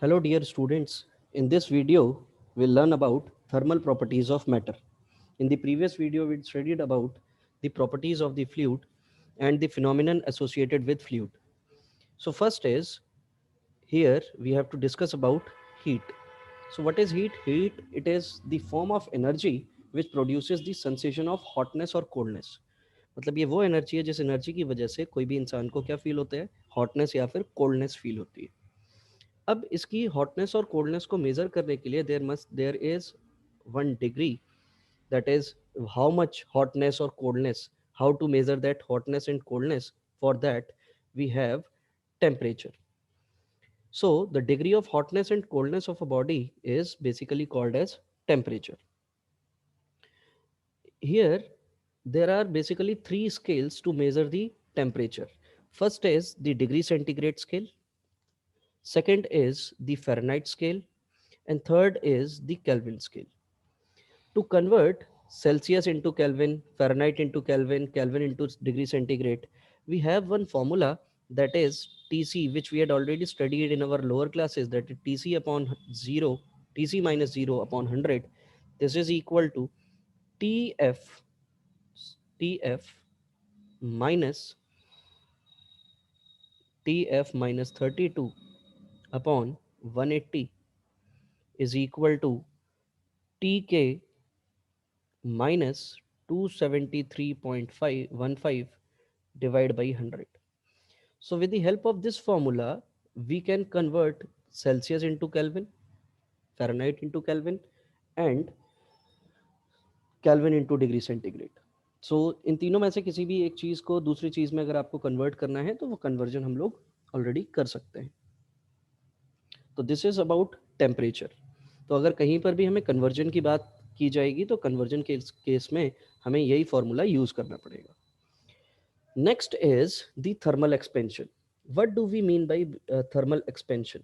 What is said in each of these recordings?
Hello dear students, in this video we'll learn about thermal properties of matter. In the previous video we studied about the properties of the fluid and the phenomenon associated with fluid. So first is, here we have to discuss about heat. So what is heat? Heat, it is the form of energy which produces the sensation of hotness or coldness. मतलब ये वो energy है जिस energy की वजह से कोई भी इंसान को क्या फील होता है, हॉटनेस या फिर कोल्डनेस फील होती है. अब इसकी हॉटनेस और कोल्डनेस को मेजर करने के लिए there is one degree, that is how much hotness और coldness, how to measure that hotness and coldness. For that we have temperature. So the degree of hotness and coldness of a body is basically called as temperature. Here there are basically three scales to measure the temperature. First is the degree centigrade scale, second is the Fahrenheit scale, and third is the Kelvin scale. To convert Celsius into Kelvin, Fahrenheit into Kelvin, Kelvin into degree centigrade, we have one formula, that is Tc, which we had already studied in our lower classes, that is Tc upon 0, Tc minus 0 upon 100. This is equal to Tf, Tf minus Tf minus 32 upon 180 is equal to Tk minus 273.515 divided by 100. So with the help of this formula, we can convert Celsius into Kelvin, Fahrenheit into Kelvin, and Kelvin into degree centigrade. So इन तीनों में से किसी भी एक चीज़ को दूसरी चीज़ में अगर आपको कन्वर्ट करना है तो वो कन्वर्जन हम लोग ऑलरेडी कर सकते हैं. तो दिस इज अबाउट टेम्परेचर. तो अगर कहीं पर भी हमें कन्वर्जन की बात की जाएगी तो कन्वर्जन के केस में हमें यही फॉर्मूला यूज करना पड़ेगा. Next is the thermal expansion. What do we mean by thermal expansion?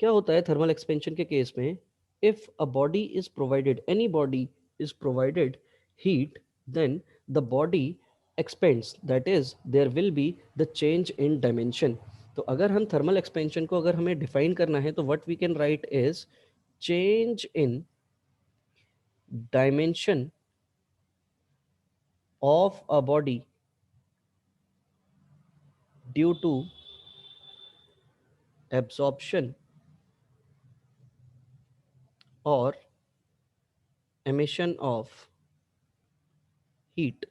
क्या होता है थर्मल एक्सपेंशन के केस में? If a body is provided, any body is provided heat, then the body expands, that is there will be the change in dimension. तो अगर हम thermal expansion को अगर हमें डिफाइन करना है तो what we can write is change in dimension of a body due to absorption or emission of heat.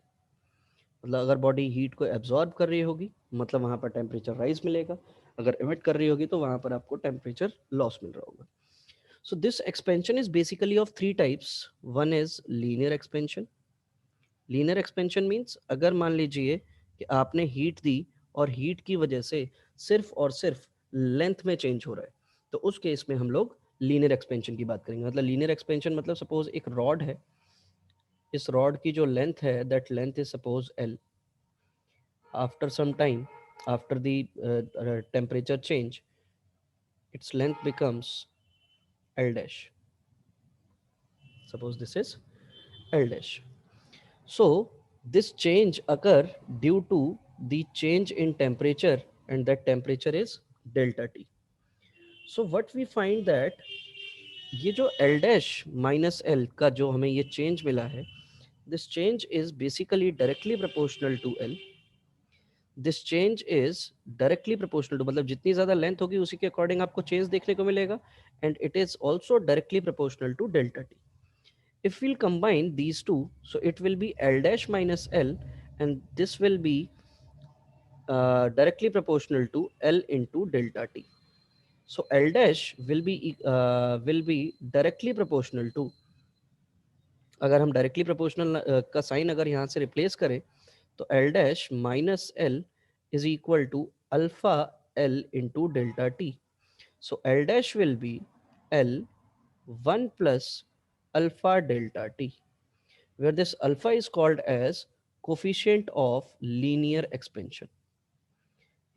मतलब अगर बॉडी हीट को एब्जॉर्ब कर रही होगी मतलब वहाँ पर टेम्परेचर राइज मिलेगा, अगर एमिट कर रही होगी तो वहाँ पर आपको टेम्परेचर लॉस मिल रहा होगा. So this expansion is basically of three types. One is linear expansion. Linear expansion means अगर मान लीजिए कि आपने हीट दी और हीट की वजह से सिर्फ और सिर्फ लेंथ में चेंज हो रहा है, तो उस केस में हम लोग लीनियर एक्सपेंशन की बात करेंगे. मतलब लीनियर एक्सपेंशन मतलब सपोज एक रॉड है, इस रॉड की जो लेंथ है that length is suppose L. After some time, after the temperature change, its length becomes L dash. Suppose this is L dash. So this change occur due to the change in temperature, and that temperature is delta T. So what we find that ये जो L dash minus L का जो हमें ये change मिला है, this change is basically directly proportional to L. This change is directly proportional to, मतलब जितनी ज्यादा लेंथ होगी उसी के अकॉर्डिंग आपको चेंज देखने को मिलेगा, and it is also directly proportional to delta T. If we'll combine these two, so it will be L dash minus L, and this will be directly proportional to L into delta T. So L dash will be directly proportional to, अगर हम directly proportional का sign अगर यहाँ से replace करें तो L dash minus L is equal to alpha L into delta T. So L dash will be L 1 plus alpha delta T, where this alpha is called as coefficient of linear expansion.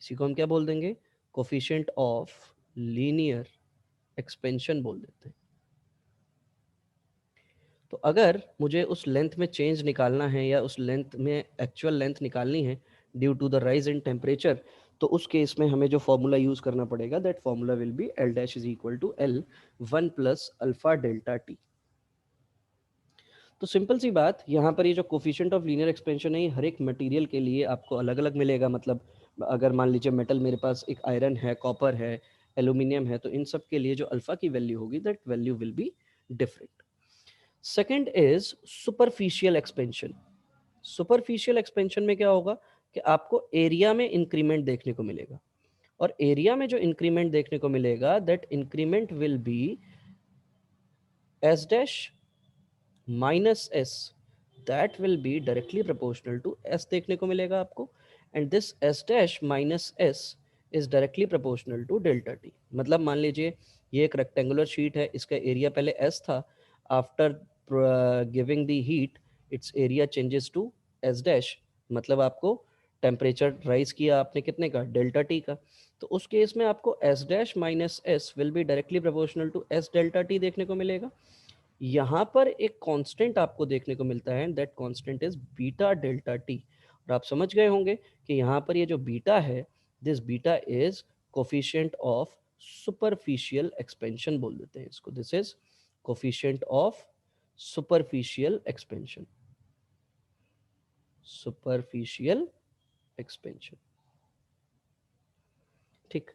इसी को हम क्या बोल देंगे? coefficient of linear expansion बोल देते हैं. तो अगर मुझे उस लेंथ में चेंज निकालना है या उस लेंथ में एक्चुअल लेंथ निकालनी है due to the rise in temperature, तो उस केस में हमें जो फॉर्मूला यूज करना पड़ेगा, that formula will be L dash is equal to L one plus alpha delta T. तो सिंपल सी बात, यहाँ पर ये जो कोफिशिएंट ऑफ लीनियर एक्सपेंशन है, ये हर एक मटेरियल के लिए आपको अलग अलग मिलेगा। मतलब अगर मान लीजिए मेटल, मेरे पास एक आयरन है, कॉपर है, एल्यूमिनियम है, तो इन सब के लिए जो अल्फा की वैल्यू होगी, that value will be different. Second is superficial expansion. Superficial expansion में क्या होगा कि आपको एरिया में इंक्रीमेंट देखने को मिलेगा, और एरिया में जो इंक्रीमेंट देखने को मिलेगा, that increment will be S dash minus S, that will be directly proportional to S देखने को मिलेगा आपको। And this S dash minus S is directly proportional to delta T. मतलब मान लीजिए ये एक रेक्टेंगुलर शीट है, इसका एरिया पहले एस था, after giving the heat its area changes to S dash, मतलब आपको टेम्परेचर राइज किया आपने कितने का, डेल्टा टी का। तो उस केस में आपको S dash minus S will be directly proportional to S delta T देखने को मिलेगा। यहाँ पर एक कांस्टेंट आपको देखने को मिलता है, that constant is beta delta T. और आप समझ गए होंगे कि यहाँ पर ये जो बीटा है, this beta is coefficient of superficial expansion बोल देते हैं इसको। This is coefficient of superficial expansion, superficial expansion. ठीक।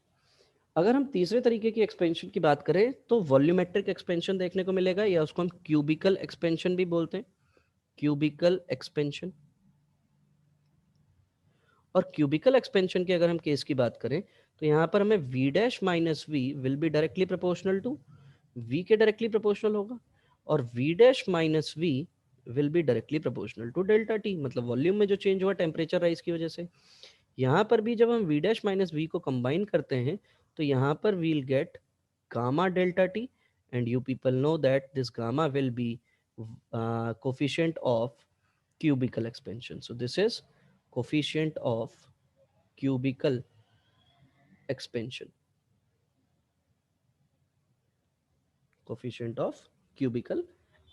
अगर हम तीसरे तरीके की एक्सपेंशन की बात करें, तो वॉल्यूमेट्रिक एक्सपेंशन देखने को मिलेगा, या उसको हम क्यूबिकल एक्सपेंशन भी बोलते हैं, क्यूबिकल एक्सपेंशन। और क्यूबिकल एक्सपेंशन की अगर हम केस की बात करें, तो यहाँ पर हमें v dash minus v will be directly proportional to v के डायरेक्टली प्रोपोर्शनल होगा, और v dash minus v will be directly proportional to delta T, मतलब वॉल्यूम में जो चेंज हुआ टेम्परेचर राइज की वजह से। यहाँ पर भी जब हम v डैश माइनस वी को कंबाइन करते हैं, तो यहाँ पर we'll get gamma delta T, and you people know that this gamma will be coefficient of cubical expansion. So this is coefficient of cubical expansion, coefficient of cubical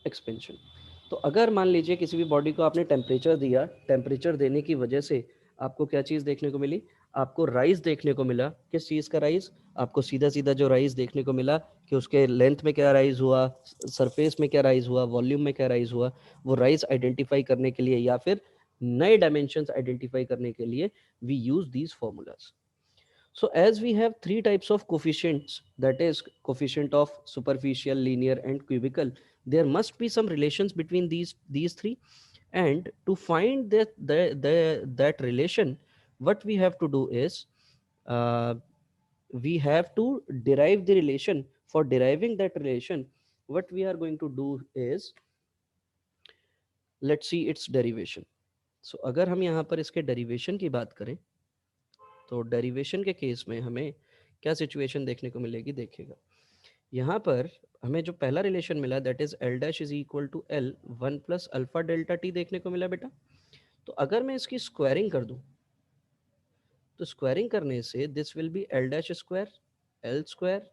expansion। तो अगर मान लीजिए किसी भी बॉडी को आपने टेम्परेचर दिया, temperature देने की वजह से आपको क्या चीज़ देखने को मिली, आपको राइज देखने को मिला। किस चीज़ का राइज? आपको सीधा सीधा जो राइज देखने को मिला कि उसके लेंथ में क्या राइज हुआ, सरफेस में क्या राइज हुआ, वॉल्यूम में क्या राइज हुआ, वो राइज आइडेंटिफाई करने के लिए या फिर नए डायमेंशंस आइडेंटिफाई करने के लिए we use these formulas. So as we have three types of coefficients, that is coefficient of superficial, linear and cubical, there must be some relations between these three. And to find that relation, what we have to do is uh, we have to derive the relation. For deriving that relation, what we are going to do is, let's see its derivation. So अगर हम यहाँ पर इसके derivation की बात करें, तो derivation के केस में हमें क्या सिचुएशन देखने को मिलेगी, देखिएगा। यहाँ पर हमें जो पहला रिलेशन मिला, that is L dash is equal to L one plus alpha delta T देखने को मिला बेटा। तो अगर मैं इसकी स्क्वायरिंग कर दूं, तो स्क्वायरिंग करने से this will be L dash square l square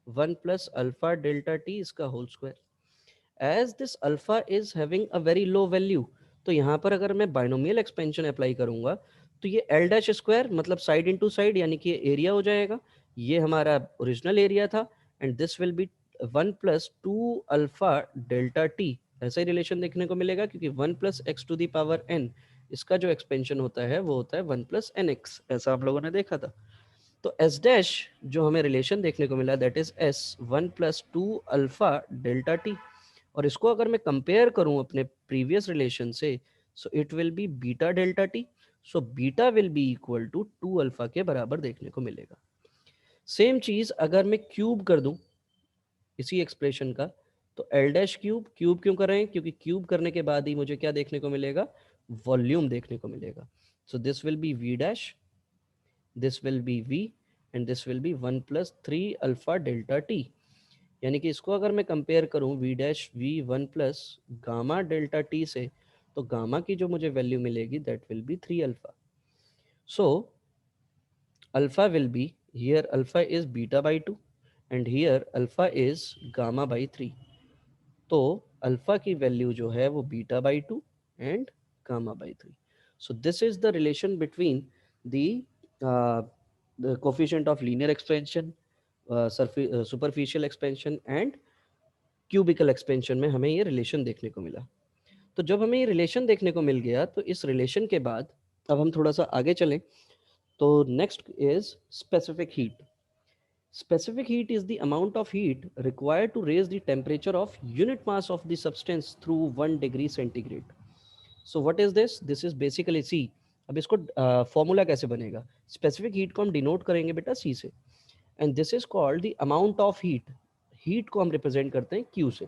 one plus alpha delta t इसका whole square. As this alpha is having a very low value, तो यहाँ पर अगर मैं बाइनोमियल एक्सपेंशन अप्लाई करूंगा, तो ये एल डैश स्क्वायर मतलब साइड इनटू साइड, यानी कि एरिया हो जाएगा, ये हमारा ओरिजिनल एरिया था, and this will be one plus two alpha delta T. ऐसा ही रिलेशन देखने को मिलेगा, क्योंकि one plus x to the power n, इसका जो एक्सपेंशन होता है वो होता है वन प्लस एन एक्स, ऐसा आप लोगों ने देखा था। तो एस डैश जो हमें रिलेशन देखने को मिला, that is S one plus two alpha delta T, और इसको अगर मैं कंपेयर करूं अपने प्रीवियस रिलेशन से, so it will be beta delta T. So beta will be equal to two alpha के बराबर देखने को मिलेगा। सेम चीज अगर मैं क्यूब कर दूं इसी एक्सप्रेशन का, तो एल डैश क्यूब, क्यूब क्यों कर रहे हैं, क्योंकि क्यूब करने के बाद ही मुझे क्या देखने को मिलेगा, वॉल्यूम देखने को मिलेगा। So this will be V dash, this will be V, and this will be one plus three alpha delta T. यानी कि इसको अगर मैं कंपेयर करूं V dash V one plus gamma delta T से, तो गामा की जो मुझे वैल्यू मिलेगी, that will be three alpha. So alpha will be, here alpha is beta by two, and here alpha is gamma by three. तो alpha की value जो है वो beta by two and gamma by three. So this is the relation between the the coefficient of linear expansion, superficial expansion and cubical expansion में हमें ये relation देखने को मिला। तो जब हमें ये रिलेशन देखने को मिल गया तो इस रिलेशन के बाद अब हम थोड़ा सा आगे चलें। तो next is specific heat. Specific heat is the amount of heat required to raise the temperature of unit mass of the substance through 1 degree centigrade. So what is this? This is basically C. अब इसको formula कैसे बनेगा? Specific heat को हम denote करेंगे बेटा C से, and this is called the amount of heat. Heat को हम रिप्रेजेंट करते हैं Q से।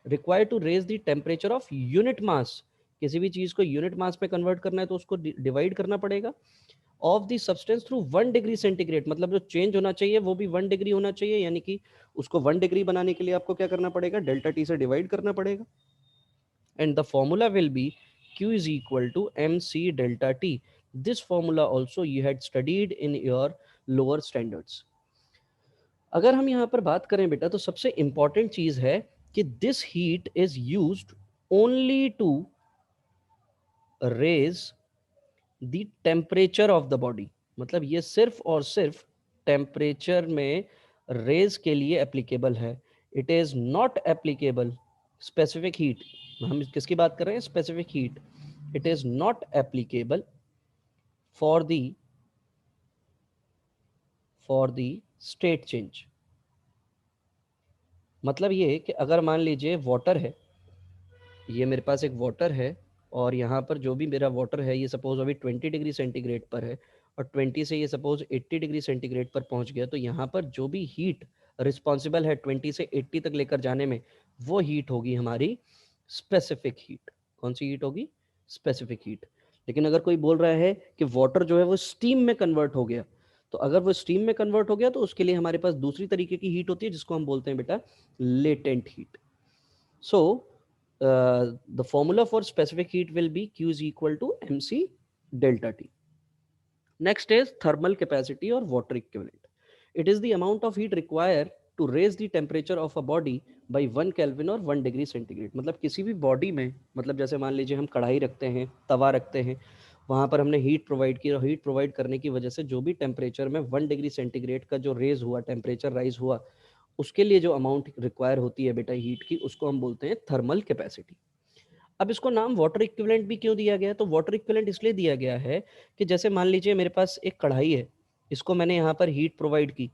Required to raise the temperature of unit mass. किसी भी चीज को यूनिट मास में कन्वर्ट करना है तो उसको डिवाइड करना पड़ेगा of the substance through 1 degree centigrade. मतलब जो चेंज होना चाहिए वो भी 1 डिग्री होना चाहिए, यानी कि उसको 1 डिग्री बनाने के लिए आपको क्या करना पड़ेगा? डेल्टा टी से डिवाइड करना पड़ेगा। And the formula will B Q is equal to mc delta t. This formula also you had studied in your lower standards. अगर हम यहाँ पर बात करें बेटा तो सबसे इंपॉर्टेंट चीज है कि this heat is used only to raise the temperature of the body. मतलब ये सिर्फ और सिर्फ टेम्परेचर में रेज के लिए एप्लीकेबल है। It is not applicable specific heat. हम किसकी बात कर रहे हैं? Specific heat. It is not applicable for the state change. मतलब ये कि अगर मान लीजिए वाटर है, ये मेरे पास एक वाटर है और यहाँ पर जो भी मेरा वाटर है ये सपोज अभी 20 डिग्री सेंटीग्रेड पर है और 20 से ये सपोज 80 डिग्री सेंटीग्रेड पर पहुँच गया, तो यहाँ पर जो भी हीट रिस्पॉन्सिबल है 20 से 80 तक लेकर जाने में, वो हीट होगी हमारी स्पेसिफिक हीट। कौन सी हीट होगी? Specific heat. लेकिन अगर कोई बोल रहा है कि वाटर जो है वो स्टीम में कन्वर्ट हो गया, तो अगर वो स्टीम में कन्वर्ट हो गया तो उसके लिए हमारे पास दूसरी तरीके की हीट होती है जिसको हम बोलते हैं बेटा latent heat. So the formula for specific heat will be Q is equal to mc delta T. Next is thermal capacity or water equivalent. It is the amount of heat required to raise the temperature of a body by 1 Kelvin or 1 degree centigrade. मतलब किसी भी body में, मतलब जैसे मान लीजिए हम कढ़ाई रखते हैं, तवा रखते हैं, वहाँ पर हमने हीट प्रोवाइड की और हीट प्रोवाइड करने की वजह से जो भी टेम्परेचर में 1 डिग्री सेंटीग्रेड का जो रेज हुआ, टेम्परेचर राइज हुआ, उसके लिए जो अमाउंट रिक्वायर होती है बेटा हीट की, उसको हम बोलते हैं थर्मल कैपेसिटी। अब इसको नाम वाटर इक्विवेलेंट भी क्यों दिया गया है? तो वाटर इक्विवेलेंट इसलिए दिया गया है कि जैसे मान लीजिए मेरे पास एक कढ़ाई है, इसको मैंने यहाँ पर हीट प्रोवाइड की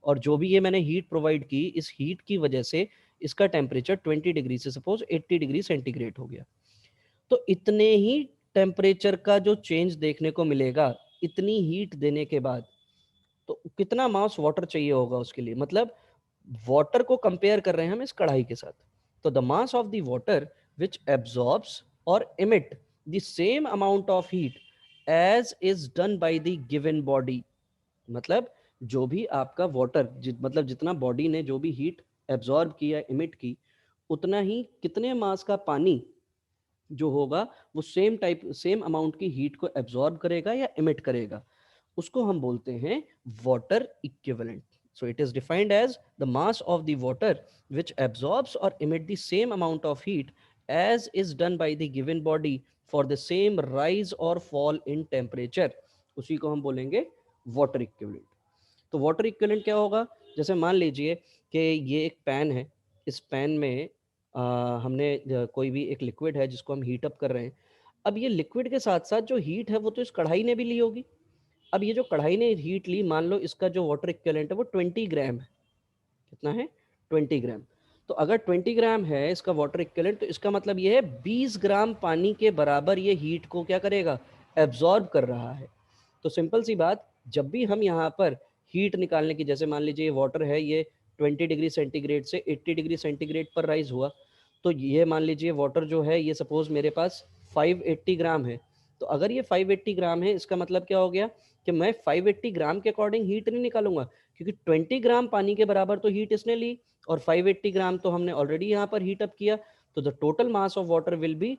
और जो भी ये मैंने हीट प्रोवाइड की, इस हीट की वजह से इसका टेम्परेचर 20 डिग्री से सपोज 80 डिग्री सेंटीग्रेड हो गया। तो इतने ही टेम्परेचर का जो चेंज देखने को मिलेगा इतनी हीट देने के बाद, तो कितना मास वाटर चाहिए होगा उसके लिए? मतलब वाटर को कंपेयर कर रहे हैं हम इस कढ़ाई के साथ। तो the mass of the water which absorbs और emit the same amount of heat as is done by the given body. मतलब जो भी आपका वाटर मतलब जितना बॉडी ने जो भी हीट एब्जॉर्ब किया, इमिट की, उतना ही कितने मास का पानी जो होगा वो सेम अमाउंट की हीट को एब्जॉर्ब करेगा या इमिट करेगा, उसको हम बोलते हैं water equivalent. So it is defined as the mass of the water which absorbs or emit the same amount of heat as is done by the given body for the same rise or fall in temperature, उसी को हम बोलेंगे water equivalent. तो water equivalent क्या होगा? जैसे मान लीजिए कि ये एक पैन है, इस पैन में हमने कोई भी एक लिक्विड है जिसको हम हीट अप कर रहे हैं। अब ये लिक्विड के साथ साथ जो हीट है वो तो इस कढ़ाई ने भी ली होगी। अब ये जो कढ़ाई ने हीट ली, मान लो इसका जो वाटर इक्विवेलेंट है वो 20 ग्राम है। कितना है? 20 ग्राम। तो अगर 20 ग्राम है इसका वाटर इक्विवेलेंट, तो इसका मतलब ये है 20 ग्राम पानी के बराबर ये हीट को क्या करेगा? एब्जॉर्ब कर रहा है। तो सिंपल सी बात, जब भी हम यहाँ पर हीट निकालने की, जैसे मान लीजिए ये वाटर है, ये 20 डिग्री सेंटीग्रेड से 80 डिग्री सेंटीग्रेड पर राइज हुआ, तो ये मान लीजिए वाटर जो है ये सपोज मेरे पास 580 ग्राम है। तो अगर ये 580 ग्राम है, इसका मतलब क्या हो गया कि मैं 580 ग्राम के अकॉर्डिंग हीट नहीं निकालूंगा, क्योंकि 20 ग्राम पानी के बराबर तो हीट इसने ली और 580 ग्राम तो हमने ऑलरेडी यहाँ पर हीट अप किया। तो the total mass of water will be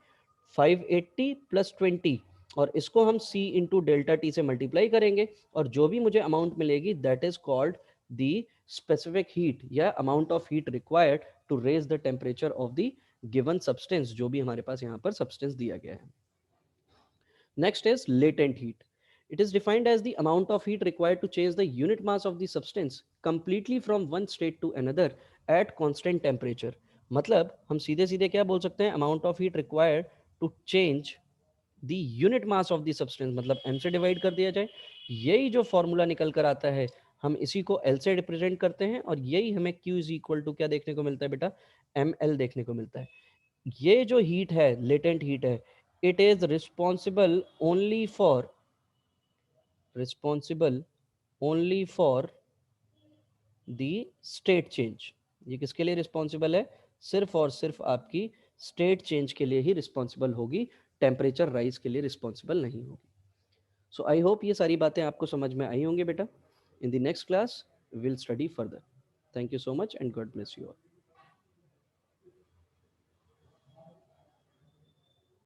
580 plus 20, और इसको हम C इंटू डेल्टा टी से मल्टीप्लाई करेंगे और जो भी मुझे अमाउंट मिलेगी that is called the specific heat या amount of heat required to raise the temperature of the given substance, जो भी हमारे पास यहाँ पर सब्सटेंस दिया गया है। Next is latent heat. It is defined as the amount of heat required to change the unit mass of the substance completely from one state to another at constant temperature. मतलब हम सीधे सीधे क्या बोल सकते हैं, amount of heat required to change the unit mass of the substance, मतलब M से डिवाइड कर दिया जाए। यही जो फॉर्मूला निकल कर आता है, हम इसी को एल से रिप्रेजेंट करते हैं, और यही हमें क्यू इज इक्वल टू क्या देखने को मिलता है बेटा, एम एल देखने को मिलता है। ये जो हीट है, लेटेंट हीट है, it is responsible only for the state change. ये किसके लिए रिस्पॉन्सिबल है, सिर्फ और सिर्फ आपकी स्टेट चेंज के लिए ही रिस्पॉन्सिबल होगी, टेम्परेचर राइज के लिए रिस्पॉन्सिबल नहीं होगी। सो आई होप ये सारी बातें आपको समझ में आई होंगी बेटा। In the next class will study further. Thank you so much and God bless you all.